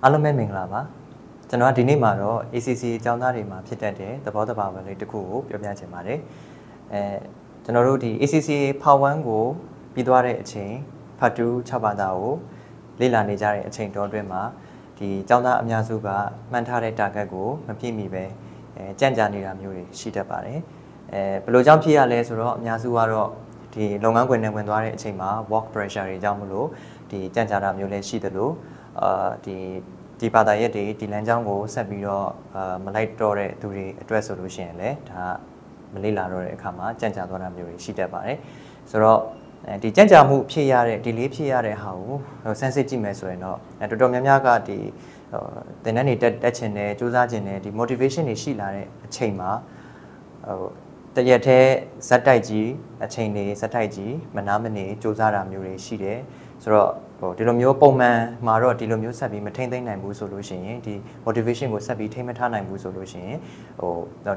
အားလုံးပဲမင်္ဂလာပါကျွန်တော်ဒီနေ့မှာတော့ ACC အကြောင်းသားတွေမှာဖြစ်တတ်တဲ့သဘောတဘာဝလေးတစ်ခုကိုပြောပြချင်ပါတယ်ကျွန်တော်တို့ဒီ ACC Part 1ကိုပြီးသွားတဲ့အချိန် Part 2 6 ဘာသာကိုလေ့လာနေကြတဲ့အချိန်တော်အတွင်းမှာဒီအကြောင်းသားအများစုကမှန်းထားတဲ့ target ကိုမပြည့်မီပဲကြံ့ကြာနေတာမျိုးတွေရှိတတ်ပါတယ်ဘယ်လိုကြောင့်ဖြစ်ရလဲဆိုတော့အများစုကတော့ဒီလုပ်ငန်းခွင်နဲ့ဝင်သွားတဲ့အချိန်မှာ work pressure တွေကြောင့်မလို့ဒီကြံ့ကြာတာမျိုးလည်းရှိသလိုဒီဘာသာရပ်တွေဒီလမ်းကြောင်းကိုဆက်ပြီးတော့မလိုက်တော့တဲ့သူတွေအတွက်ဆိုလို့ရှိရင်လည်းဒါမလေ့လာတော့တဲ့အခါမှာကြံ့ကြာသွားတာမျိုးတွေရှိတတ်ပါတယ်ဆိုတော့ဒီကြံ့ကြာမှုဖြစ်ရတဲ့ဒီလေးဖြစ်ရတဲ့ဟာကိုစမ်းစစ်ကြည့်မယ်ဆိုရင်တော့တော်တော်များများကဒီသင်တန်းတွေတက်ချင်တယ်စူးစမ်းချင်တယ်ဒီ motivation တွေရှိလာတဲ့အချိန်မှာတရက်တည်းဇက်တိုက်ကြီးအချိန်တွေဇက်တိုက်ကြီးမနာမနေစူးစမ်းတာမျိုးတွေရှိတယ်ဆိုတော့ဒီလိုမျိုးပုံမှန်မှာတော့ဒီလိုမျိုးဆက်ပြီးမထိမ့်သိမ့်နိုင်ဘူးဆိုလို့ရှိရင်ဒီ motivation ကိုဆက်ပြီးထိမ့်မထားနိုင်ဘူးဆိုလို့ရှိရင်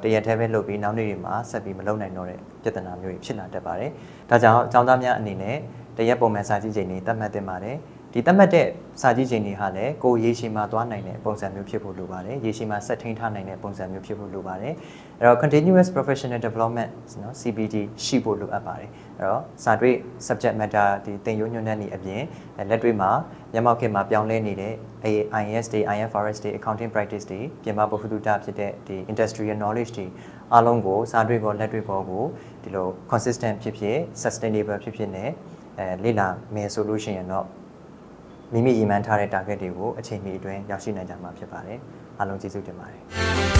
တရက်တည်းပဲလုပ်ပြီးနောက်နေ့တွေမှာဆက်ပြီးမလုပ်နိုင်တော့တဲ့ပြဿနာမျိုးတွေဖြစ်လာတတ်ပါတယ်ဒါကြောင့်အကြောင်းသားများအနေနဲ့တရက်ပုံမှန်စာကြည့်ချိန်တွေသတ်မှတ်တင်ပါတယ်ဒီသတ်မှတ်တဲ့စာကြည့်ချိန်တွေဟာလည်းကိုယ်ရေရှည်မှာသွားနိုင်တဲ့ပုံစံမျိုးဖြစ်ဖို့လိုပါတယ်ရေရှည်မှာဆက်ထိန်းထားနိုင်တဲ့ပုံစံမျိုးဖြစ်ဖို့လိုပါတယ်အဲ့တော့ continuous professional development နော် CPD ရှိဖို့လိုအပ်ပါတယ်အဲ့တော့စာတွေ့ subject matter ဒီသင်ရိုးညွှန်းတမ်းတွေအပြင်လက်တွေ့မှာမျက်မှောက်ခေတ်မှာပြောင်းလဲနေတဲ့ IAS တွေ IFRS တွေ accounting practice တွေပြင်ပပုဂ္ဂလိကဖြစ်တဲ့ဒီ industrial knowledge တွေအားလုံးကိုစာတွေ့ကိုလက်တွေ့ကိုဒီလို consistent ဖြစ်ဖြစ် sustainable ဖြစ်ဖြစ်နဲ့လေ့လာမယ်ဆိုလို့ရှိရင်တော့မိမိရည်မှန်းထားတဲ့ target တွေကိုအချိန်မီအတွင်းရောက်ရှိနိုင်ကြမှာဖြစ်ပါတယ်အားလုံးကျေးဇူးတင်ပါတယ်